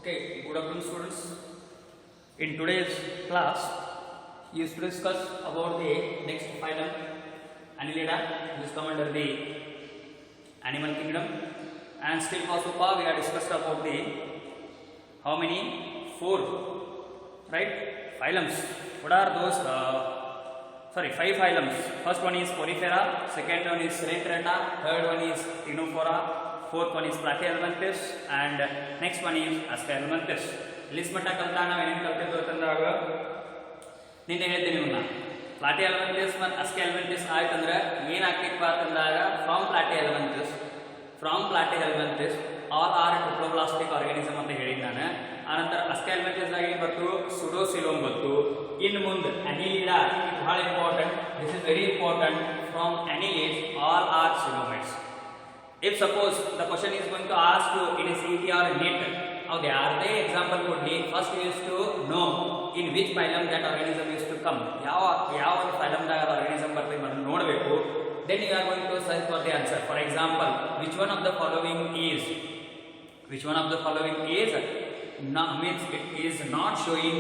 Okay, good afternoon students. In today's class, we used to discuss about the next phylum Annelida, which is come under the animal kingdom, and still so far we have discussed about the how many 4 right phylums. What are those? 5 phylums. First one is Porifera, second one is Coelenterata, third one is Ctenophora, fourth one is Platyhelminthes, and next one is Ascalhelminthes. List ಮಟ್ಟ ಕಲ್ತಾಗ ನಾವು ಏನೇನು ಕಲ್ತಿದ್ವು ಅಂತಂದಾಗ ನಿನ್ನೆ ಹೇಳ್ತೀನಿ ಇವನ್ನ Platyhelminthes ಮತ್ತು Ascalhelminthes ಆಯ್ತಂದ್ರೆ ಏನಾಗ್ತಿತ್ತು ಅಂತಂದಾಗ from Platyhelminthes all are triploblastic organism ಅಂತ ಹೇಳಿದ್ದು ನಾನು. ಆನಂತರ Ascalhelminthes ಆಗಿ ಬಂತು ಸುಡೋಸಿಲೋಮ್ ಬಂತು. ಇನ್ನು ಮುಂದೆ Annelida ಬಹಳ important. This is very important. From annelids all are coelomates. If suppose the question is going to ask you in a CET or a NET, how they are the example would be first you used to know in which phylum that organism used to come. ಯಾವ phylum ದಾಗ organism ಬರ್ತದೆ ಅಂತ ನೋಡಬೇಕು. Then you are going to search for the answer. For example, which one of the following is means it is not showing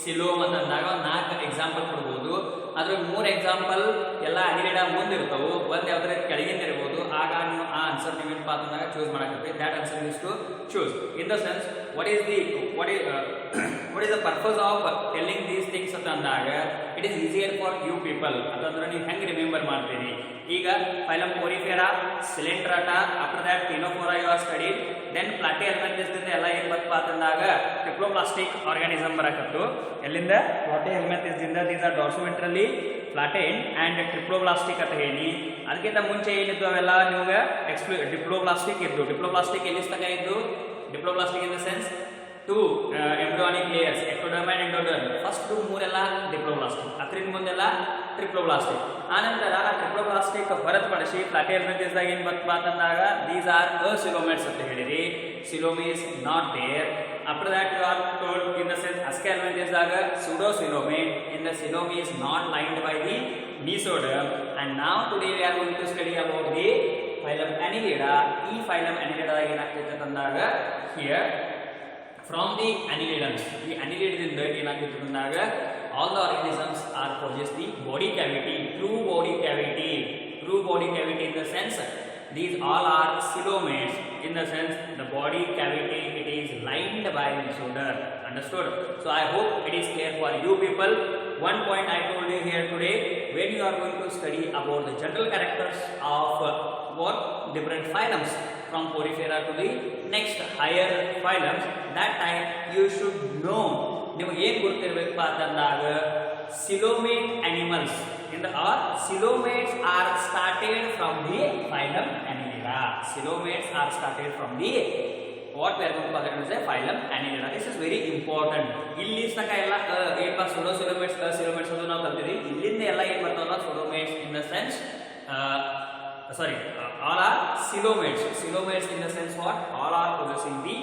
coelom ಅಂತಂದಾಗ 4 example ಕೊಡಬಹುದು. ಆದ್ರೆ 3 example ಎಲ್ಲ Annelida ಮುಂದೆ ಇರ್ತಾವು, ಒಂದು ಯಾವ್ದಾರ ಕೆಳಗಿಂದ ಇರಬಹುದು. ಆಗ ನೀವು ಆ ಆನ್ಸರ್ ನೀವೇನಪ್ಪ ಅಂತಂದಾಗ choose ಮಾಡಕತ್ತೀವಿ. that answer is to choose. In the sense what is the purpose of telling these things ಅಂತಂದಾಗ it is easier for you people ಅಂತಂದ್ರೆ ನೀವು ಹೆಂಗೆ ರಿಮೆಂಬರ್ ಮಾಡ್ತೀರಿ. ಈಗ phylum Porifera, Coelenterata, after that Ctenophora you are studied, then Platyhelminthes ದಿಂದ ಎಲ್ಲ ಏನು ಬರ್ತಪ್ಪ ಅಂತಂದಾಗ ಟ್ರಿಪ್ಲೋಬ್ಲಾಸ್ಟಿಕ್ ಆರ್ಗಾನಿಸಮ್ ಬರಕತ್ತು. ಎಲ್ಲಿಂದ Platyhelminthes ದಿಂದ these are dorsoventrally flattened and triploblastic ಅಂತ ಹೇಳಿ. ಅದಕ್ಕಿಂತ ಮುಂಚೆ ಏನಿದ್ದು ಅವೆಲ್ಲ ನಿಮಗೆ ಡಿಪ್ಲೋಬ್ಲಾಸ್ಟಿಕ್ ಇದ್ದು. ಡಿಪ್ಲೋಬ್ಲಾಸ್ಟಿಕ್ ಎಲ್ಲಿ ತನಕ ಇದ್ದು? Diploblastic in the sense 2 embryonic layers, ectoderm and endoderm. First 3 ಎಲ್ಲ ಡಿಪ್ಲೋಬ್ಲಾಸ್ಟಿಕ್, ಅದರಿಂದ ಮುಂದೆಲ್ಲ ಟ್ರಿಪ್ಲೋಬ್ಲಾಸ್ಟಿಕ್. ಆನಂತರ ಟ್ರಿಪ್ಲೋಬ್ಲಾಸ್ಟಿಕ್ ಹೊರತುಪಡಿಸಿ Platyhelminthes ದಾಗ ಏನು ಬರ್ತಪ್ಪ ಅಂತಂದಾಗ these are coelomates ಅಂತ ಹೇಳಿರಿ. coelom is not there. After that you are told in the sense Ascalhelminthes ದಾಗ pseudocoelomate, in the coelom is not lined by the mesoderm. And now today we are going to study about the phylum Annelida. ಈ phylum Annelida ದಾಗ ಏನಾಗ್ತೈತೆ ಅಂತಂದಾಗ here from the annelids, the annelidinda ಏನಾಗ್ತೈತೆ ಅಂತಂದಾಗ all the organisms are possess the body cavity, true body cavity in the sense these all are coelomates, in the sense the body cavity it is lined by mesoderm. Understood? So I hope it is clear for you people. One point I told you here today, when you are going to study about the general characters of what different phylums from Porifera to the next higher phylums, that time you should know ನಿಮಗೆ ಏನು ಗೊತ್ತಿರಬೇಕಪ್ಪ ಅಂತಂದಾಗ coelomate animals in the coelomates are started from the phylum Annelida. Coelomates are started from the what we are going to call it as a phylum Annelida. This is very important. ಇಲ್ಲಿ ತನಕ ಎಲ್ಲ ಏನಪ್ಪ pseudocoelomates coelomates ಅದು ನಾವು ಕಲ್ತಿದ್ವಿ. ಇಲ್ಲಿಂದ ಎಲ್ಲ ಏನು ಬರ್ತಾವಲ್ಲ coelomates in the sense all are coelomates in the sense what all are possessing the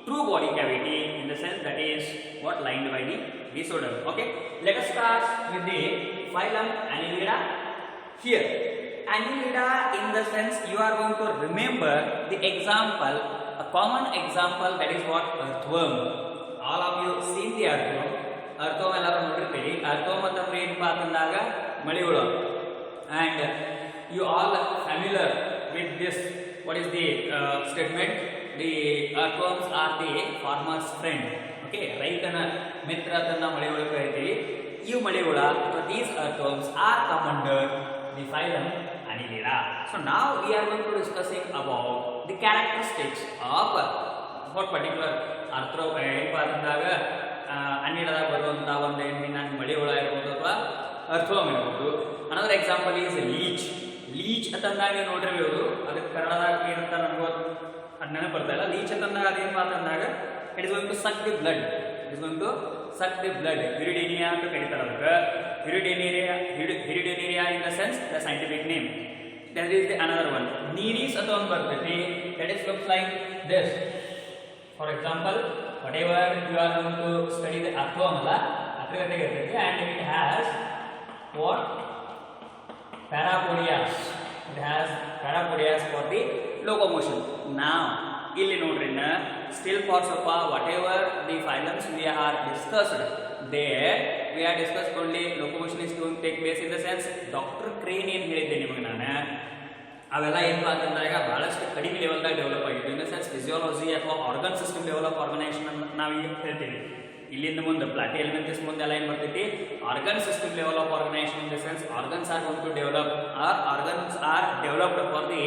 true body cavity, in the sense that is what lined by the mesoderm. Okay, let us start with the phylum Annelida. Here Annelida, in the sense you are going to remember the example, a common example, that is what earthworm. All of you seen the earthworm ಎಲ್ಲರೂ ನೋಡಿರ್ತೀರಿ. earthworm ಅಂತಂದ್ರೆ ಏನಪ್ಪಾ ಅಂತಂದಾಗ ಮಳಿ ಹುಳ. And you all familiar with this, what is the statement? The earthworms are the farmer's friend. Okay, ರೈತನ ಮಿತ್ರ ಅಂತ ಮಳೆ ಹುಳ ಕರೀತೀವಿ. ಈ ಮಳೆ ಹುಳ ಅಥವಾ these earthworms are come under the phylum Annelida. So now we are going to discussing about the characteristics of what particular earthworm ಏನಪ್ಪಾ ಅಂತಂದಾಗ Annelida ಬರುವಂತ ಒಂದು ಹೆಣ್ಣಿನ ಮಳೆ ಹುಳ ಇರಬಹುದು ಅಥವಾ earthworm ಇರಬಹುದು. Another example is leech ಅಂತಂದಾಗ ನೀವು ನೋಡಿರಬಹುದು. ಅದಕ್ಕೆ ಕನ್ನಡದಾಗ ಏನಂತ ನನಗೆ ಅದು ನೆನಪು ಬರ್ತಾ ಇಲ್ಲ. ಲೀಚ್ ಅಂತಂದಾಗ ಅದೇನು ಅಂತಂದಾಗ it is going to suck the blood, ಯುರಿಡೇನಿಯಾ ಅಂತ ಕರೀತಾರೆ. ಅದಕ್ಕೆ ಯುರಿಡೇನಿಯಾ in the sense the scientific name. That is the another one. Nereis ಅಂತ ಒಂದು ಬರ್ತೈತಿ, that is looks like this. For example whatever you are going to study the earthworm ಅಲ್ಲ ಅದ್ರ ಜೊತೆಗೆ ಇರ್ತೈತಿ. And it has what parapodias. It has parapodias for the locomotion. Now ಇಲ್ಲಿ ನೋಡ್ರಿ still for Sopa, whatever the phylums we are discussed, there we are discussed only locomotion is going to take place in the sense Dr. Crane ಏನು ಹೇಳಿದ್ದೆ ನಿಮಗೆ ನಾನು ಅವೆಲ್ಲ ಏನಪ್ಪ ಅಂತಂದಾಗ ಬಹಳಷ್ಟು ಕಡಿಮೆ ಲೆವೆಲ್ದಾಗ ಡೆವಲಪ್ ಆಗಿದೆ. ಇನ್ ದ ಸೆನ್ಸ್ ಫಿಸಿಯಾಲಜಿ ಅಥವಾ organ system level of organisation ಅಂತ ನಾವು ಈಗ ಹೇಳ್ತೀವಿ. ಇಲ್ಲಿಂದ ಮುಂದೆ ಪ್ಲಾಟಿ ಎಲಿಮೆಂಟ್ಸ್ ಮುಂದೆಲ್ಲ ಏನು ಬರ್ತೈತಿ organ system level of organisation in the sense organs are going to develop or organs are developed for the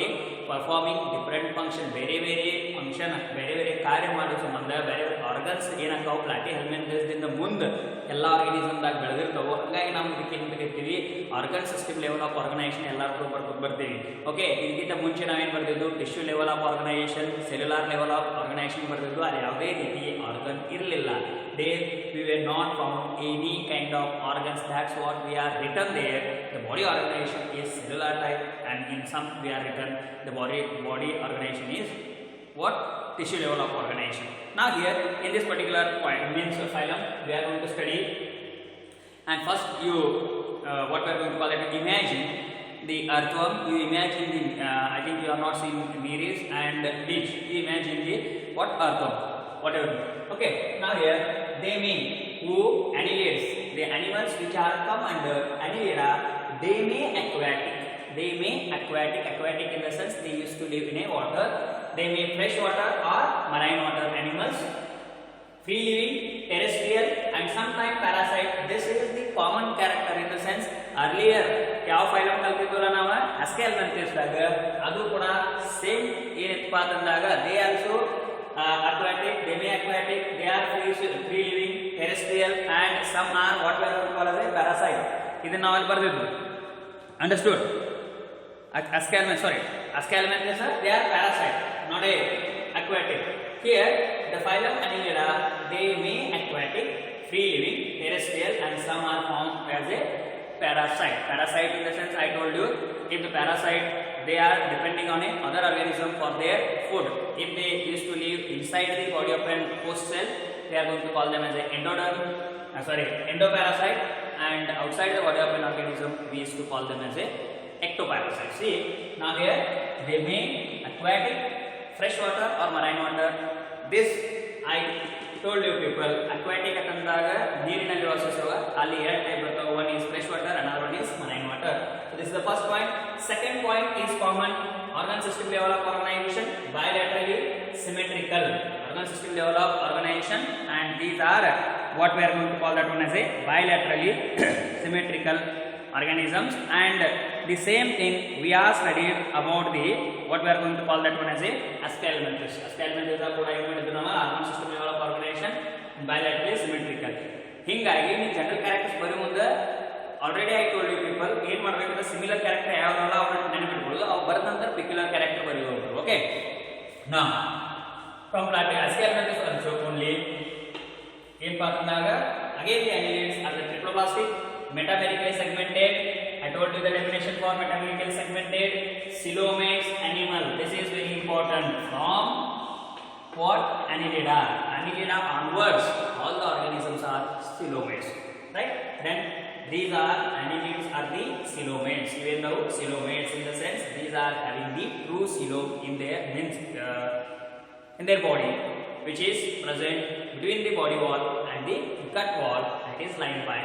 performing different function, ಬೇರೆ ಬೇರೆ ಫಂಕ್ಷನ್ ಬೇರೆ ಬೇರೆ ಕಾರ್ಯ ಮಾಡೋ ಸಂಬಂಧ ಬೇರೆ ಬೇರೆ ಆರ್ಗನ್ಸ್ ಏನಾಗ್ತಾವೆ ಪ್ಲಾಟಿ ಹೆಲ್ಮೆಂಟ್ದಿಂದ ಮುಂದೆ ಎಲ್ಲ ಆರ್ಗನಿಸಮ್ದಾಗ ಬೆಳೆದಿರ್ತಾವೆ. ಹಾಗಾಗಿ ನಾವು ಇದಕ್ಕೆ ಏನು ಕರಿತೀವಿ organ system level of organisation ಎಲ್ಲರೂ ಬರ್ತೀವಿ. ಓಕೆ, ಇದಕ್ಕಿಂತ ಮುಂಚೆ ನಾವೇನು ಬರ್ತಿದ್ದು tissue level of organisation, cellular level of organisation ಬರ್ತಿದ್ದು. ಅಲ್ಲಿ ಯಾವುದೇ ರೀತಿ ಆರ್ಗನ್ ಇರಲಿಲ್ಲ. There we were not found any kind of organs. That's what we are written there. The body organization is cellular type, and in some we are written the body organization is what tissue level of organization. Now here in this particular point means phylum we are going to study, and first you what we are going to call it, imagine the earthworm. You imagine the I think you have not seen Nereis and leech. You imagine the what earthworm, whatever. Okay, now here they mean who annelids, the animals which are come under annelida, they may aquatic. They may aquatic in the sense they used to live in a water. They may fresh water or marine water animals, free living, terrestrial, and sometimes parasite. This is the common character in the sense earlier ಯಾವ phylum ಕಲ್ತಿದ್ವಲ್ಲ ನಾವು ಅಸ್ಕ್ಯಾಲ್ಮೆಂಥಸ್ ದಾಗ ಅದು ಕೂಡ same ಏನಪ್ಪ ಅಂತಂದಾಗ they also aquatic, demi-aquatic, they are free living, terrestrial, and some are what we are called as a parasite. ಇದನ್ನ ನಾವು ಅಲ್ಲಿ ಬರೆದಿದ್ದು. Understood? Aschelminthes, they are parasite, not a aquatic. Here, the phylum Annelida, they may aquatic, free living, terrestrial, and some are found as a parasite. Parasite in the sense I told you, if the parasite they are depending on a other organism for their food. If they used to live inside the body of an host cell, they are going to call them as a endoparasite, and outside the body of an organism we used to call them as a ectoparasite. See, now here they may aquatic, fresh water or marine water. This I told you people, aquatic ಅಂತಂದಾಗ ನೀರಿನಲ್ಲಿ ವಾಸಿಸುವ ಅಲ್ಲಿ ಎರಡು type ಬರ್ತವೆ. One is fresh water, another one is marine water. So this is the first point. Second point is common organ system level of organization, bilaterally symmetrical organ system level of organization, and these are what we are going to call that one as a bilaterally symmetrical organisms. And the same thing we are studied about the what we are going to call that one as a aschelminthes. Aschelminthes are ಕೂಡ ಏನು ಮಾಡಿದ್ರು ನಾವು organ system level of organization, bilaterally symmetrical. ಹಿಂಗಾಗಿ ನೀವು general characters ಬರೋ ಮುಂದೆ already I told you people ಏನು ಮಾಡಬೇಕಂದ್ರೆ ಸಿಮಿಲರ್ ಕ್ಯಾರೆಕ್ಟರ್ ಯಾವ್ದಲ್ಲ ಅವ್ರನ್ನ ನೆನಪಿಟ್ಕೊಳ್ಳೋದು, ಅವು ಬರೆದ ನಂತರ ಪಿಕ್ಯುಲರ್ ಕ್ಯಾರೆಕ್ಟರ್ ಬರೆಯೋದು. ಓಕೆ, ನಾ ಫ್ರಮ್ aschelminthes also only ಏನಪ್ಪ ಅಂತಂದಾಗ again the annelids are the triploblastic, metamerically segmented. I told you the definition for metamerically segmented. Coelomates animal, this is very important. From what? Annelida onwards all the organisms are coelomates, right? Then these are annelids are the coelomates. Even though coelomates in the sense these are having the true coelom in their in their body, which is present between the body wall and the gut wall that is lined by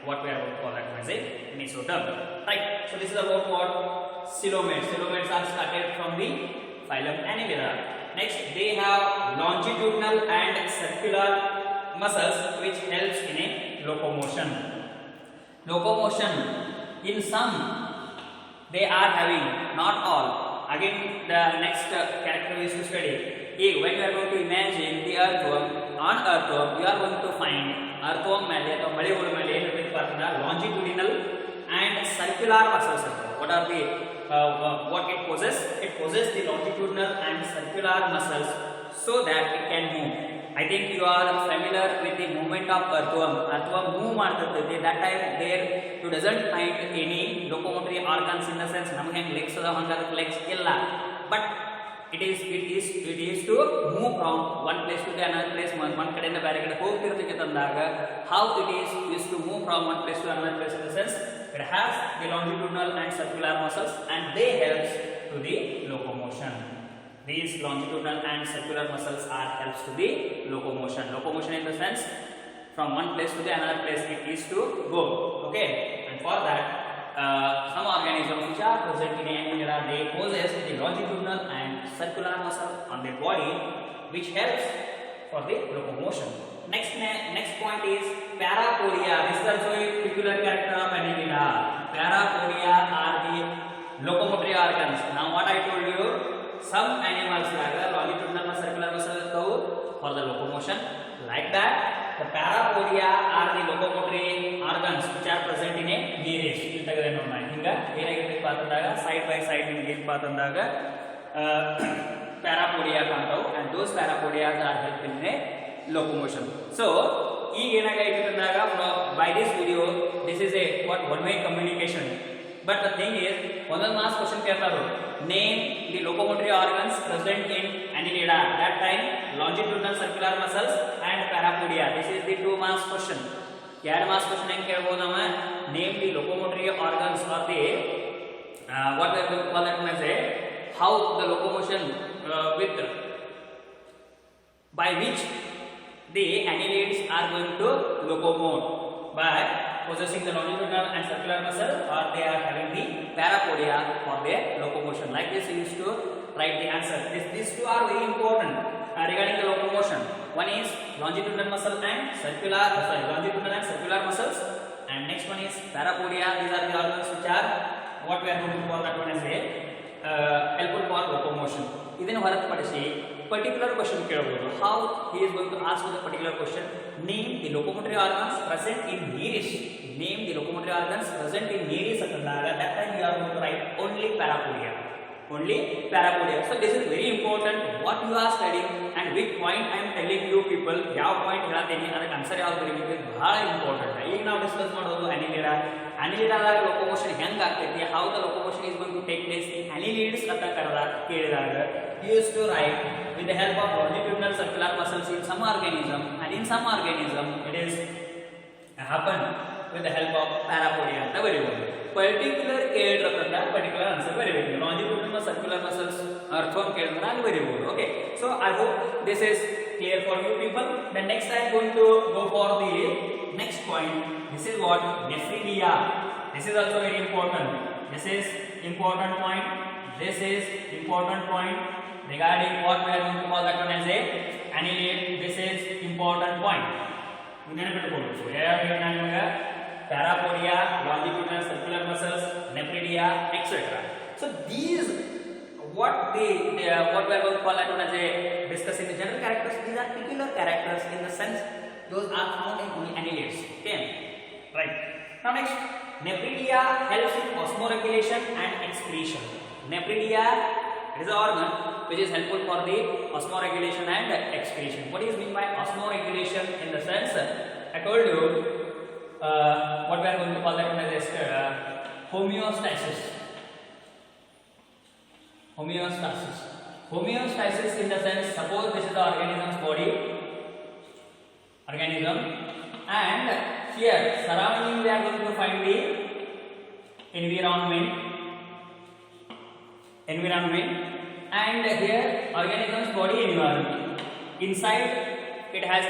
what we are going to call that as a mesoderm, right? So this is about what coelomates. Coelomates are started from the phylum Annelida. Next, they have longitudinal and circular muscles which helps in a locomotion. In some they are having, not all. Again, the next character we used to study. When you are going to imagine the earthworm, on earthworm you are going to find earthworm ಮೇಲೆ ಅಥವಾ ಮಳೆಗಳ ಮೇಲೆ ಏನಿರಬೇಕು ಅಂತಂದ್ರೆ longitudinal and circular muscles. What are the what it possesses? It possesses the longitudinal and circular muscles so that it can move. I think you are familiar with the movement of earthworm. Earthworm move ಮಾಡ್ತಿರ್ತೈತಿ. That time there you doesn't find any locomotory organs in the sense ನಮಗೆ ಹೆಂಗೆ legs ಅದ ಹಂಗಾದ್ರೆ legs ಇಲ್ಲ, but it is to move from one place to the another place. one ಕಡೆಯಿಂದ ಬೇರೆ ಕಡೆ ಹೋಗ್ತಿರ್ತೈತಿ ಅಂದಾಗ how it is used to move from one place to another place in the sense it has the longitudinal and circular muscles and they helps to the locomotion. these longitudinal and circular muscles are helps to the locomotion. Locomotion in the sense from one place to the another place it is to go. Okay, and for that some organisms which are present in annelida, they possess the longitudinal and circular muscle on their body which helps for the locomotion. Next point is parapodia. This is also a peculiar character of annelida. Parapodia are the locomotory organs. Now what I told you, some animals like longitudinal and circular muscle for the locomotion. Like that, the parapodia are the locomotory organs which are present in a nearest. ಹಿಂಗ ಏನಾಗಿರ್ಬೇಕು ಅಂತಂದಾಗ side by side ನಿಮ್ಗೆ ಏನಪ್ಪ ಅಂತಂದಾಗ parapodia ಕಾಣ್ತಾವು, and those parapodias are helping in a locomotion. So ಈಗ ಏನಾಗೈತಿ ಅಂದಾಗ by this video this is a one way communication, but the thing is ಒಂದೊಂದು ಮಾರ್ಕ್ಸ್ ಕ್ವಶನ್ ಕೇಳ್ತಾರೋ, name the locomotory organs present in annelida, that time longitudinal circular muscles and parapodia. This is the 2 marks question. ಎರಡು marks question ಹೆಂಗೆ ಕೇಳಬಹುದು ನಾವು, name the locomotory organs or the what we are going to call that as a how the locomotion with by which the annelids are going to locomote, by possessing the longitudinal and circular muscle, or they are having the parapodia for their locomotion. Like this you used to write the answer. These two are very important regarding the locomotion. One is longitudinal muscle and longitudinal and circular muscles, and next one is parapodia. These are the organs which are what we are going to call that one as a helpful for locomotion. ಇದನ್ನು ಹೊರತುಪಡಿಸಿ particular question ಕೇಳಬಹುದು. How he is going to ask the particular question, name the locomotory organs present in nearest. Name the locomotory organs present in nearest ಅಂತಂದಾಗ that time you are going to write only parapodia. So this is very important what you are studying and which point I am telling you people, ಯಾವ point ಹೇಳ್ತೀನಿ ಅದಕ್ಕೆ answer ಯಾವ್ದು ಬರೀಬೇಕು ಬಹಳ important. ಈಗ ನಾವು discuss ಮಾಡೋದು annelidaದಾಗ ಲೊಕೊಮೋಷನ್ ಹೆಂಗ್ ಆಗ್ತೈತಿ, how the locomotion is going to take place in annelids ಅಂತ ಕೇಳಿದಾಗ you used to write with the help of longitudinal circular muscles in some organism, and in some organism it is happen with the help of parapodia ಅಂತ ಬರೀಬಹುದು. Particular ಕೇಳಿದ್ರಂತ particular answer ಬರೀಬೇಕು. longitudinal circular muscles ಅರ್ಥವನ್ನು ಕೇಳಿದ್ರೆ ಅಲ್ಲಿ ಬರೀಬಹುದು. Okay, so I hope this is clear for you people. Then next I am going to go for the next point. This is what nephridia. This is also very important. This is important point. This is important point regarding what we are going to call that one as a annelid. This is important point. Parapodia, longitudinal circular muscles, nephridia, etc. So these what we are going to call that one as a discussing the general characters. These are peculiar characters in the sense those are found in only annelids. Okay, right. Now next, nephridia helps in osmoregulation and excretion. Nephridia is an organ which is helpful for the osmoregulation and excretion. What is meant by osmoregulation? In the sense I told you what we are going to call that one as homeostasis. Homeostasis in the sense, suppose this is the organism's body, and here surrounding we are going to find the environment, and here organism's body environment. Inside it has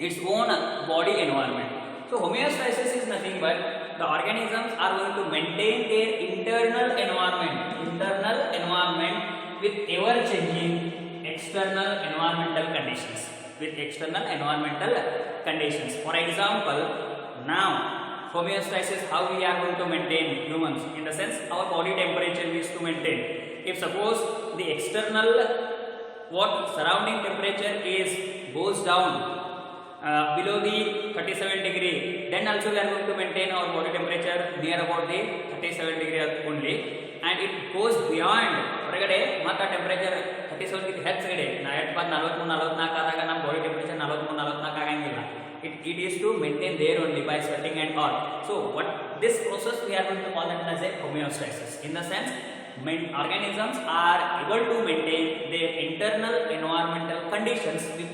its own body environment. So homeostasis is nothing but the organisms are going to maintain their internal environment with ever changing external environmental conditions. For example, now homeostasis, how we are going to maintain humans, in the sense our body temperature is to maintain. If suppose the external surrounding temperature goes down below the 37 degree, then also we are going to maintain our body temperature near about the 37 degree only, and it goes beyond ಹೊರಗಡೆ ಮತ್ತೆ temperature 37 ಗಿಂತ ಹೆಚ್ಚುಗಡೆ 43-44 ಆದಾಗ ನಮ್ಮ body temperature 43-44 ಆಗಂಗಿಲ್ಲ. It is to maintain there only by sweating and all. So what this process we are going to call that as a homeostasis. In the sense, organisms are able to maintain their internal environmental conditions with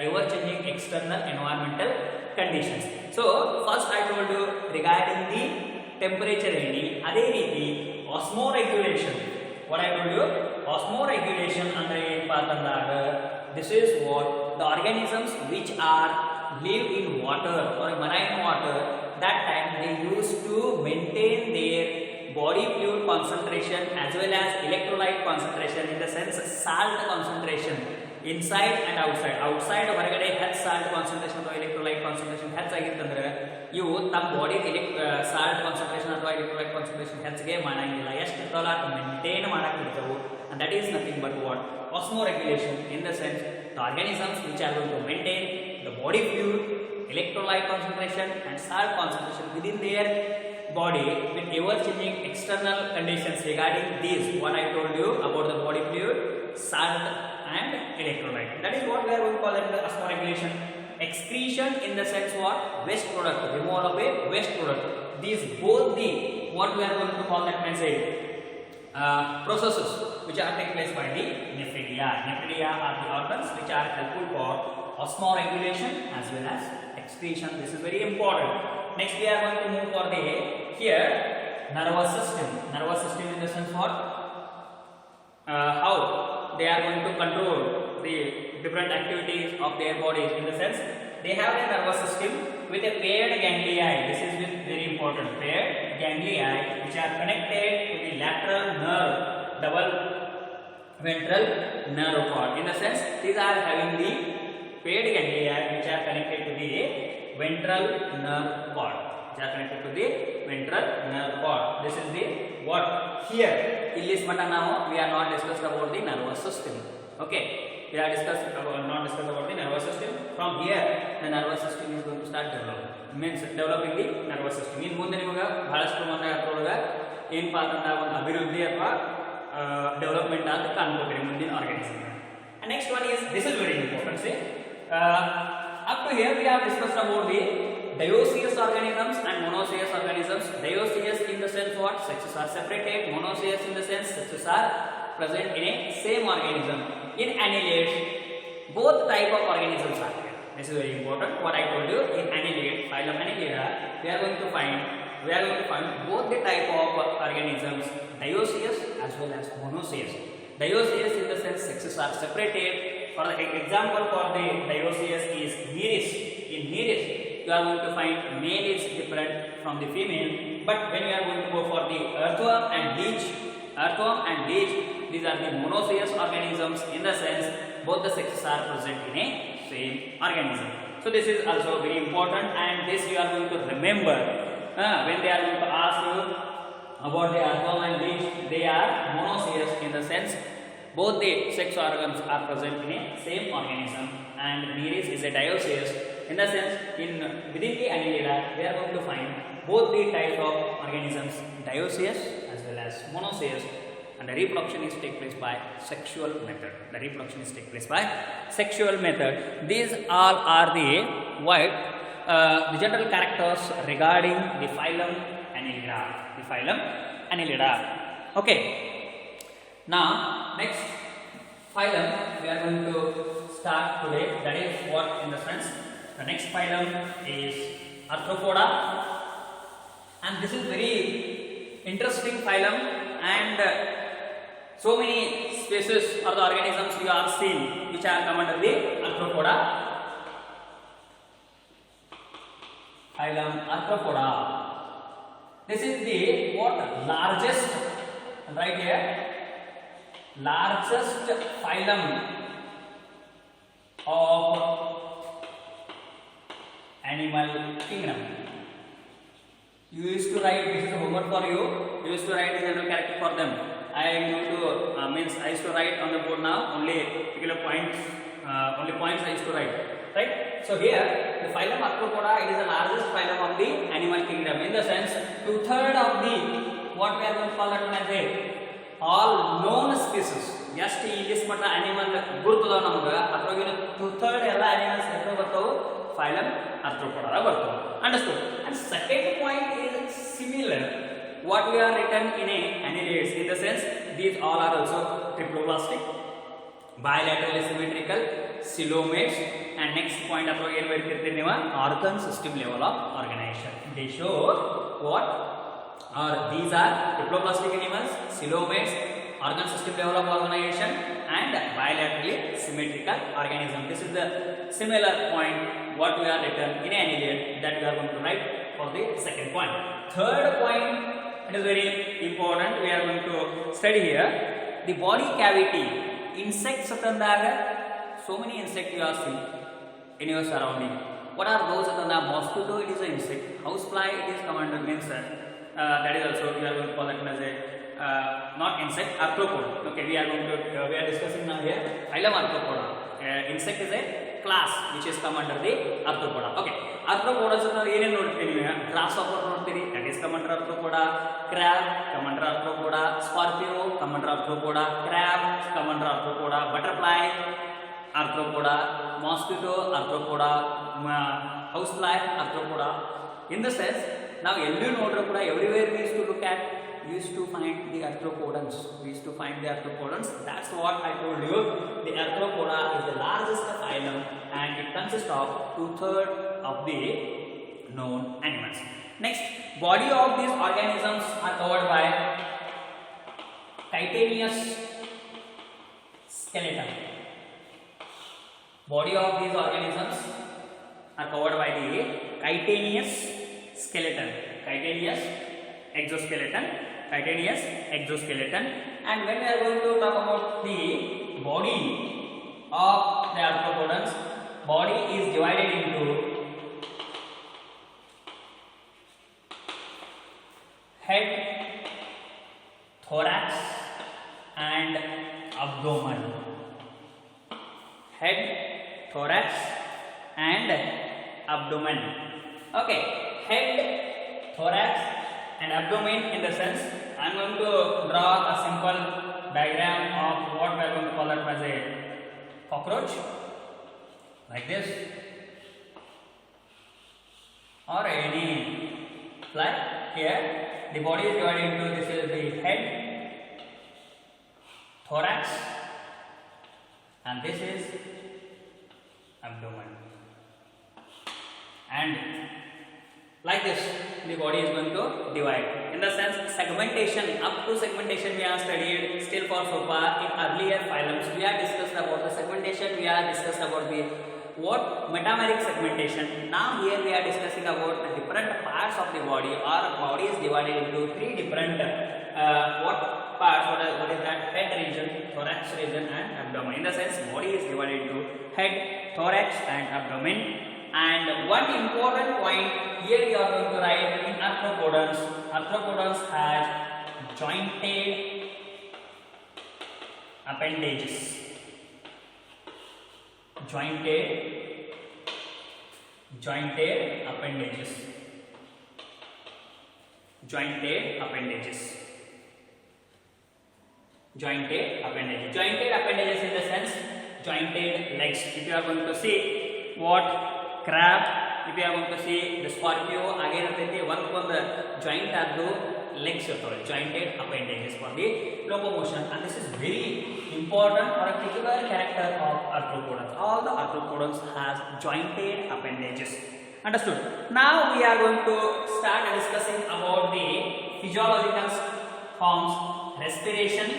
ever changing external environmental conditions. So first I told you regarding the temperature reading, adhe reeti osmoregulation. What I told you, osmoregulation ಅಂದ್ರೆ ಏನಪ್ಪಾ ಅಂತಂದಾಗ this is what the organisms which are live in water or marine water, that time they used to maintain their body fluid concentration as well as electrolyte concentration, in the sense salt concentration inside and outside. outside ಹೊರಗಡೆ ಹೆಚ್ಚು salt concentration ಅಥವಾ electrolyte concentration ಹೆಚ್ಚಾಗಿರ್ತಂದ್ರೆ ಇವು ತಮ್ಮ body salt concentration ಅಥವಾ electrolyte concentration ಹೆಚ್ಚಿಗೆ ಮಾಡಂಗಿಲ್ಲ. ಎಷ್ಟು ಇರ್ತವಲ್ಲ ಅಷ್ಟು maintain ಮಾಡಾಕಿರ್ತವು. and that is nothing but what osmoregulation, in the sense the organisms which are going to maintain the body fluid, electrolyte concentration and salt concentration within their body with ever changing external conditions regarding these what I told you about the body fluid, salt and electrolyte. That is what we are going to call it the osmoregulation. Excretion, in the sense what waste product, removal of a waste product. These both the what we are going to call that means processes which are taking place by the nephridia. Nephridia are the organs which are helpful for osmoregulation as well as excretion. This is very important. Next we are going to move for the here nervous system. Nervous system, in the sense what how they are going to control the different activities of their bodies, in the sense they have a nervous system with a paired ganglia. This is very important. Paired ganglia which are connected to the lateral nerve, double ventral nerve cord. In the sense these are having the paired ganglia which are connected to the ventral nerve cord. Which are connected to the ventral nerve cord. This is the what here. In this matter now we are not discussed about the nervous system. Okay, we are not discussed about the nervous system. From here the nervous system is going to start developing the nervous system. in ಮುಂದೆ ನಿಮಗೆ ಬಹಳಷ್ಟು ಮಂದಿ ಅದರೊಳಗೆ ಏನಪ್ಪಾ ಅಂತಂದಾಗ ಒಂದು ಅಭಿವೃದ್ಧಿ ಅಥವಾ ಡೆವಲಪ್ಮೆಂಟ್ ಅಂತ ಕಾಣ್ಕೋತೀರಿ ಮುಂದಿನ organism. And next one is, this is very important, see, up to here we have discussed about the dioecious organisms and monoecious organisms. Dioecious, in the sense what sexes are separated. Monoecious, in the sense sexes are present in a same organism. In annelids both type of organisms are there. This is very important. What I told you, in annelid, phylum Annelida, we are going to find both the type of organisms, dioecious as well as monoecious. Dioecious, in the sense sexes are separated. For the example for the dioecious is Nereis. In Nereis you are going to find male is different from the female. But when you are going to go for the earthworm and leech, these are the monoecious organisms, in the sense both the sexes are present in a same organism. So this is also very important, and this you are going to remember when they are going to ask you about the earthworm and leech. They are monoecious, in the sense both the sex organs are present in a same organism. And Nereis is a dioecious, in the sense within the Annelida we are going to find both the types of organisms, dioecious as well as monoecious. And the reproduction is take place by sexual method. These all are the the general characters regarding the phylum Annelida. Okay. Now next phylum we are going to start today. That is what, in the sense the next phylum is Arthropoda, and this is very interesting phylum, and so many species or the organisms you have seen which are come under the Arthropoda. Phylum Arthropoda. This is the what largest, right here, largest phylum of animal kingdom. You used to write, this is a homework for you. You used to write the general character for them. I am going to I used to write on the board now only particular points. Only points I used to write. Right. So here the phylum Arthropoda, it is the largest phylum of the animal kingdom. In the sense 2/3 of the what we are going to call that one as all known species. Just in this matter animal ಗುರುತದ ನಮಗೆ ಅದ್ರೊಳಗಿನ 2/3 ಎಲ್ಲ animals ಎಷ್ಟೋ ಬರ್ತಾವು phylum Arthropoda ಬರ್ತಾವು. Understood? And second point is similar what we are written in a annelids, in the sense these all are also triploblastic, bilaterally symmetrical, coelomates. And next point ಅದ್ರೊಳಗೆ ಏನು ಬರ್ತಿರ್ತೀವಿ ನೀವು organ system level of organization. They show what are these are triploblastic animals, coelomates, organ system level of organization and bilaterally symmetrical organism. This is the similar point what we are written in annulate that we are going to write for the second point. Third point, it is very important, we are going to study here the body cavity. Insects atandaga so many insects you are seeing in your surrounding. What are those? Mosquito, it is an insect. Housefly, it is come under means that is also we are going to call it as a not insect, arthropoda. Okay, we are discussing now here phylum arthropoda. Insect is a class which is come under the arthropoda. Okay, arthropoda ನಾವು ಏನೇನು ನೋಡ್ತೀವಿ? grasshopper ನೋಡ್ತೀವಿ, that is come under arthropoda. Crab come under arthropoda. Scorpio come under arthropoda. Crab come under arthropoda. Butterfly arthropoda. Mosquito arthropoda. Housefly arthropoda. In the sense, now everywhere we used to look at, we used to find the arthropodans. That's what I told you. The arthropoda is the largest phylum and it consists of 2/3 of the known animals. Next, body of these organisms are covered by chitinous skeleton. Body of these organisms are covered by the chitinous skeleton, chitinous exoskeleton, and when we are going to talk about the body of the arthropodans, body is divided into head, thorax and abdomen. Head, thorax and abdomen. Okay, head, thorax and abdomen. In the sense, I am going to draw a simple diagram of what we are going to call it as a cockroach, like this, or any fly. Here the body is divided into, this is the head, thorax and this is abdomen, and like this the body is going to divide. In the sense, segmentation, up to segmentation we have studied still for so far. In earlier phylums we have discussed about the segmentation, we have discussed about the what metameric segmentation. Now here we are discussing about the different parts of the body. Our body is divided into 3 different what parts? What is that? Head region, thorax region and abdomen. In the sense, body is divided into head, thorax and abdomen. And one important point here we are going to write in arthropodans. Arthropodans has jointed appendages. Jointed appendages. Jointed appendages in the sense, jointed legs. If you are going to see what crab, if you are going to see the scorpio, again one joint adu legs ಇರ್ತವೆ, jointed appendages for the locomotion, and this is very important or a particular character of arthropodans. All the arthropodans has jointed appendages. Understood? Now we are going to start discussing about the physiological forms. Respiration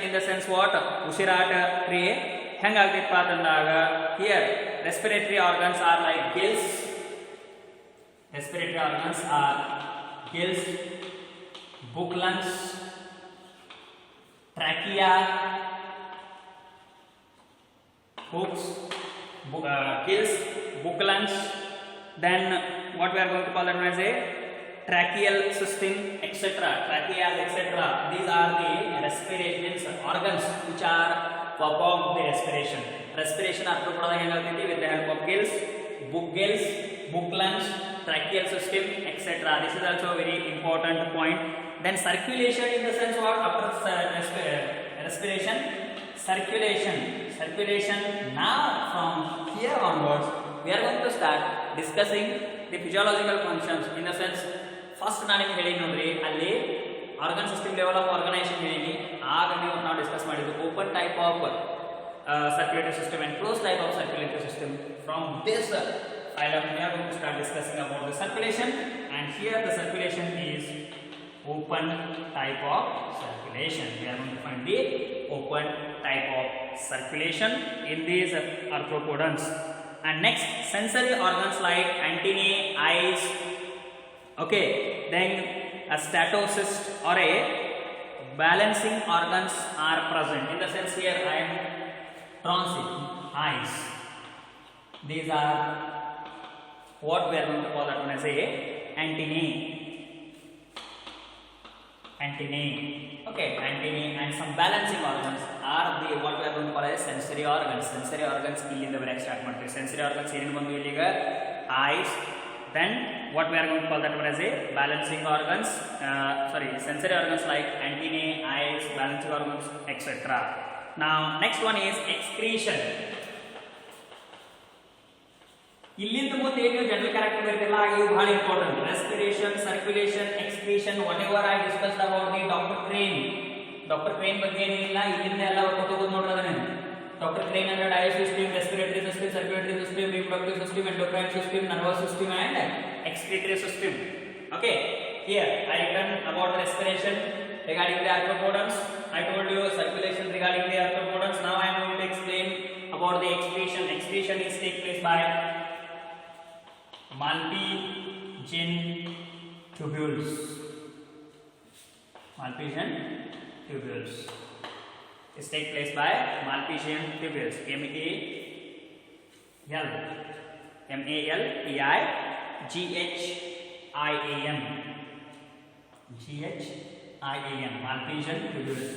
in the sense what? ಉಸಿರಾಟ ಕ್ರಿಯೆ ಹೆಂಗಾಗ್ತೈತಪ್ಪ ಅಂತಂದಾಗ, here respiratory organs are like gills. Book lungs, trachea, gills, book lungs. Then what we are going to call them as a tracheal system, etc. Tracheas, etc. These are the respirations organs which are perform the respiration. Respiration arthropoda with the help of gills, book lungs, tracheal system, etc. This is also a very important point. Then circulation in the sense what? After respiration, circulation. Now from here onwards we are going to start discussing the physiological functions. In the sense, first ನಾನು ನಿಮಗೆ ಹೇಳಿ ನೋಡ್ರಿ, ಅಲ್ಲಿ organ system level of organisation ಹೇಳಿ, ಆಗ ನಾವು discuss ಮಾಡಿದ್ದು open type of circulatory system and closed type of circulatory system. From this phylum we are going to start discussing about the circulation, and and here the circulation is open type of circulation. We are going to find the open type of circulation in these arthropods. And next, sensory organs like antennae, eyes, okay, then a statocyst or a balancing organs are present. In the sense here I am transit, eyes. These are what we are going to call that one as a antennae. Antennae, okay, antennae and some balancing organs are the what we are going to call as sensory organs. Sensory organs illinda vara start ಮಾಡ್ತೀವಿ. Sensory organs ಏನು ಬಂದು ಇಲ್ಲಿಗ eyes, then what we are going to call that one as a balancing organs, sensory organs like antennae, eyes, balancing organs, etc. Now next one is excretion. ಇಲ್ಲಿಂದ ಮುಂದೆ ಏನು general character ಬರ್ತಲ್ಲ ಇವು ಬಹಳ important. Respiration, circulation, excretion, whatever I discussed about the Dr. Crane. Dr. Crane ಬಗ್ಗೆ ಏನಿಲ್ಲ, ಇಲ್ಲಿಂದ ಎಲ್ಲ ಗೊತ್ತಾಗೋದು ನೋಡ್ರಿ ಅದನ್ನ. Dr. Crane ಅಂದ್ರೆ digestive system, respiratory system, circulatory system, reproductive system, endocrine system, nervous system and excretory system. Okay, here I written about respiration regarding the arthropods. I told you circulation regarding the arthropods. Now I am going to explain about the excretion. Excretion is take place by Malpighian tubules. Malpighian tubules. This take place by Malpighian tubules. M-A-L-P-I-G-H-I-A-N. G-H-I-A-N. Malpighian tubules.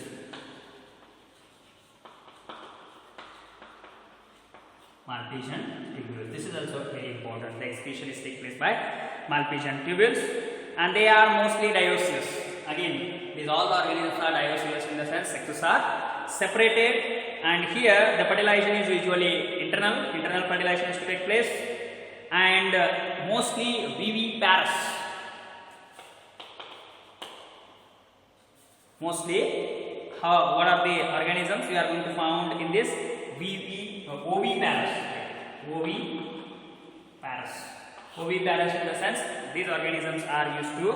Malpighian tubules. This is also very important. The excretion is take place by Malpighian tubules, and they are mostly dioecious. Again, these all the organisms are dioecious in the sense sexes are separated, and here the fertilization is usually internal fertilization is to take place, and mostly viviparous. Mostly, what are the organisms we are going to found in this oviparous. Oviparous in the sense these organisms are used to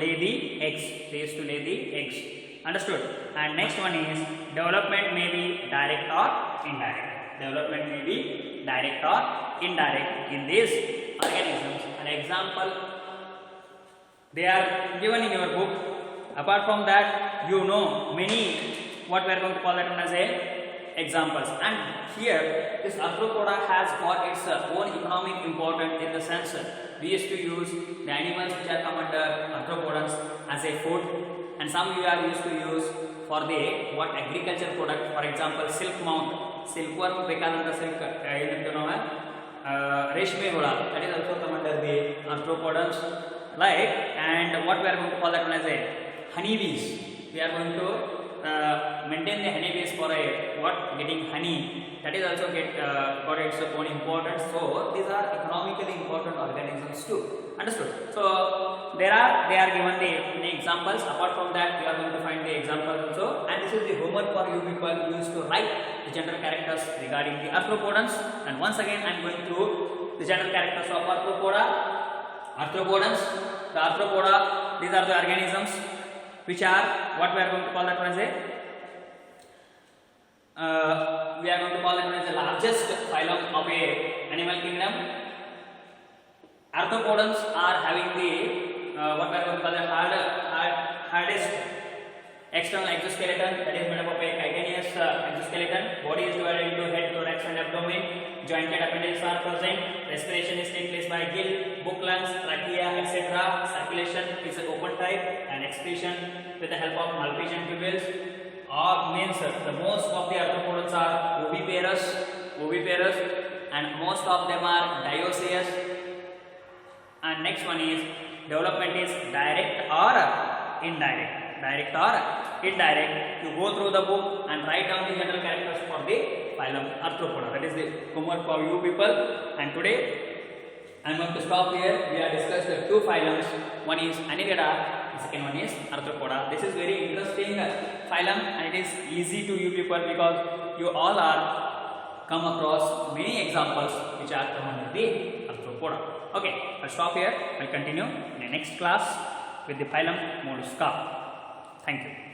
lay the eggs. They used to lay the eggs. Understood? And next one is development may be direct or indirect. Development may be direct or indirect in these organisms. An example they are given in your book. Apart from that, you know many what we are going to call that one as a examples, and here this arthropoda has got its own economic importance in the sense we used to use the animals which are come under arthropods as a food, and some we are used to use for the what agriculture product. For example, silk mount, silkworm ಬೇಕಾದಂತ silk ಏನಂತ ನಾವು ರೇಷ್ಮೆ ಹುಳ, that is also come under the arthropods, like, and what we are going to call that one as a honeybees. We are going to maintain the honeybees for a what getting honey, that is also got its own importance. So these are economically important organisms too. Understood? So they are given the many examples. Apart from that, we are going to find the examples also, and this is the homework for you people used to write the general characters regarding the arthropods. And once again I am going to the general characters of arthropods. The arthropoda, these are the organisms which are what we are going to call that one as a we are going to call that one as the largest phylum of a animal kingdom. Arthropods are having the what we are going to call the hardest external exoskeleton, that is made up of a chitinous exoskeleton. Body is divided into head, thorax and abdomen. Jointed appendages are present. Respiration is taking place by gill, book lungs, trachea, etc. Circulation is an open type, and excretion with the help of Malpighian tubules. Means the most of the arthropods are oviparous, and most of them are dioecious. And next one is development is direct or indirect. Direct or indirect. You go through the book and write down the general characters for the phylum Arthropoda. That is the homework for you people. And today I am going to stop here. We have discussed the two phylums. One is Annelida, the second one is Arthropoda. This is very interesting phylum, and it is easy to you people because you all are come across many examples which are come under the Arthropoda. Okay, I'll stop here. I'll continue next. next class with the phylum Mollusca. Thank you.